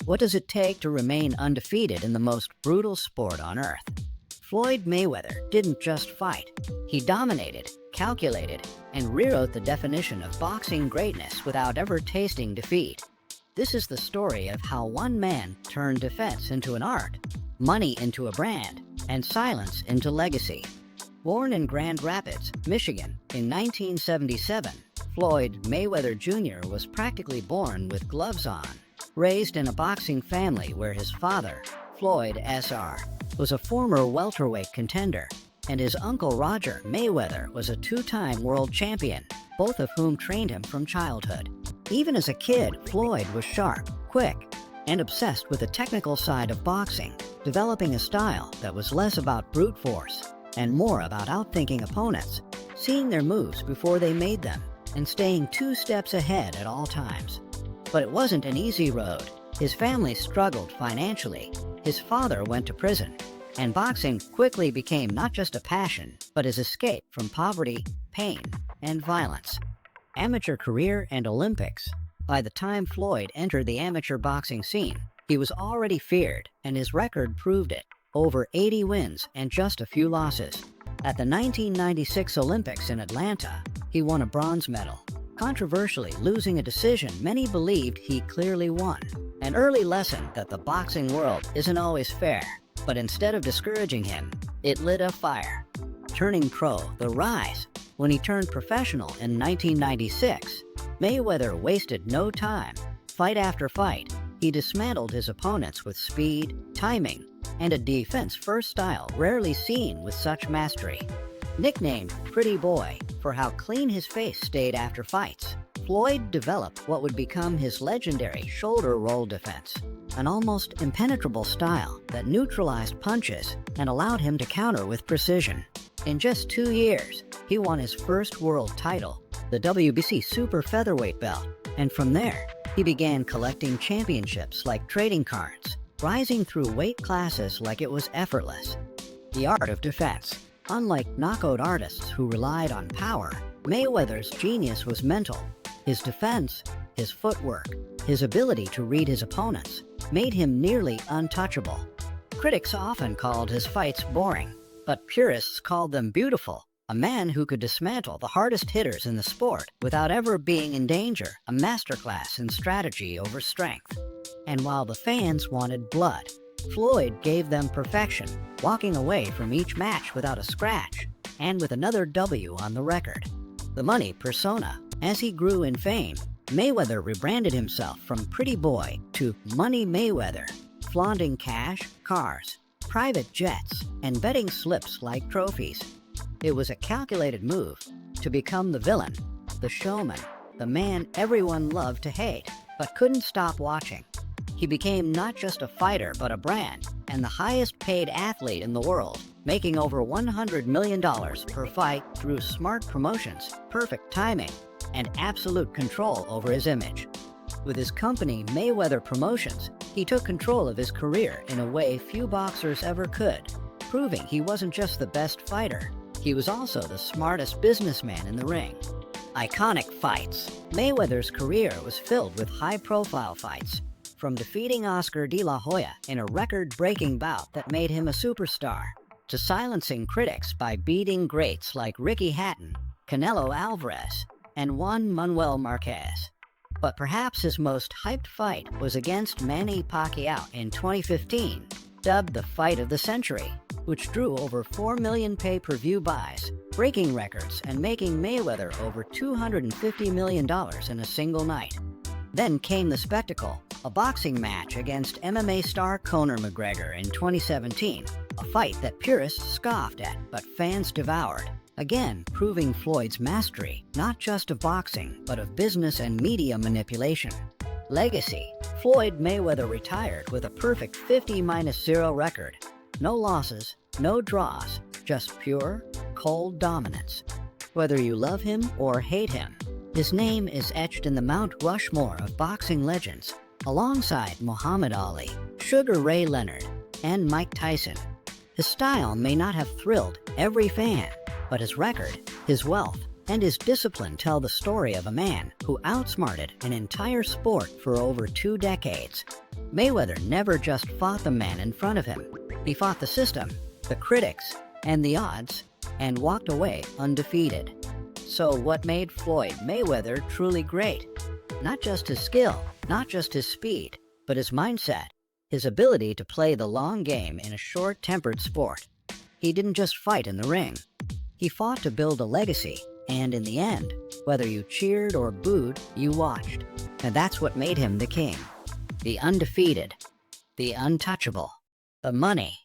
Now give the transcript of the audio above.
What does it take to remain undefeated in the most brutal sport on earth? Floyd Mayweather didn't just fight. He dominated, calculated, and rewrote the definition of boxing greatness without ever tasting defeat. This is the story of how one man turned defense into an art, money into a brand, and silence into legacy. Born in Grand Rapids, Michigan, in 1977, Floyd Mayweather Jr. was practically born with gloves on. Raised in a boxing family where his father, Floyd Sr., was a former welterweight contender, and his uncle Roger Mayweather was a two-time world champion, both of whom trained him from childhood. Even as a kid, Floyd was sharp, quick, and obsessed with the technical side of boxing, developing a style that was less about brute force and more about outthinking opponents, seeing their moves before they made them, and staying two steps ahead at all times. But it wasn't an easy road. His family struggled financially, his father went to prison, and boxing quickly became not just a passion, but his escape from poverty, pain, and violence. Amateur career and Olympics. By the time Floyd entered the amateur boxing scene, he was already feared, and his record proved it. Over 80 wins and just a few losses. At the 1996 Olympics in Atlanta, he won a bronze medal, controversially losing a decision many believed he clearly won. An early lesson that the boxing world isn't always fair, but instead of discouraging him, it lit a fire. Turning pro, the rise. When he turned professional in 1996, Mayweather wasted no time. Fight after fight, he dismantled his opponents with speed, timing, and a defense-first style rarely seen with such mastery. Nicknamed Pretty Boy for how clean his face stayed after fights, Floyd developed what would become his legendary shoulder roll defense, an almost impenetrable style that neutralized punches and allowed him to counter with precision. In just 2 years, he won his first world title, the WBC Super Featherweight belt, and from there, he began collecting championships like trading cards, rising through weight classes like it was effortless. The art of defense. Unlike knockout artists who relied on power, Mayweather's genius was mental. His defense, his footwork, his ability to read his opponents made him nearly untouchable. Critics often called his fights boring, but purists called them beautiful. A man who could dismantle the hardest hitters in the sport without ever being in danger, a masterclass in strategy over strength. And while the fans wanted blood, Floyd gave them perfection, walking away from each match without a scratch, and with another W on the record. The money persona. As he grew in fame, Mayweather rebranded himself from Pretty Boy to Money Mayweather, flaunting cash, cars, private jets, and betting slips like trophies. It was a calculated move to become the villain, the showman, the man everyone loved to hate, but couldn't stop watching. He became not just a fighter, but a brand, and the highest paid athlete in the world, making over $100 million per fight through smart promotions, perfect timing, and absolute control over his image. With his company Mayweather Promotions, he took control of his career in a way few boxers ever could, proving he wasn't just the best fighter, he was also the smartest businessman in the ring. Iconic fights. Mayweather's career was filled with high-profile fights, from defeating Oscar de la Hoya in a record-breaking bout that made him a superstar, to silencing critics by beating greats like Ricky Hatton, Canelo Alvarez, and Juan Manuel Marquez. But perhaps his most hyped fight was against Manny Pacquiao in 2015, dubbed the Fight of the Century, which drew over 4 million pay-per-view buys, breaking records and making Mayweather over $250 million in a single night. Then came the spectacle, a boxing match against MMA star Conor McGregor in 2017, a fight that purists scoffed at but fans devoured, again proving Floyd's mastery, not just of boxing, but of business and media manipulation. Legacy. Floyd Mayweather retired with a perfect 50-0 record. No losses, no draws, just pure, cold dominance. Whether you love him or hate him, his name is etched in the Mount Rushmore of boxing legends, alongside Muhammad Ali, Sugar Ray Leonard, and Mike Tyson. His style may not have thrilled every fan, but his record, his wealth, and his discipline tell the story of a man who outsmarted an entire sport for over 2 decades. Mayweather never just fought the man in front of him. He fought the system, the critics, and the odds, and walked away undefeated. So what made Floyd Mayweather truly great? Not just his skill, not just his speed, but his mindset, his ability to play the long game in a short-tempered sport. He didn't just fight in the ring. He fought to build a legacy, and in the end, whether you cheered or booed, you watched. And that's what made him the king. The undefeated. The untouchable. The money.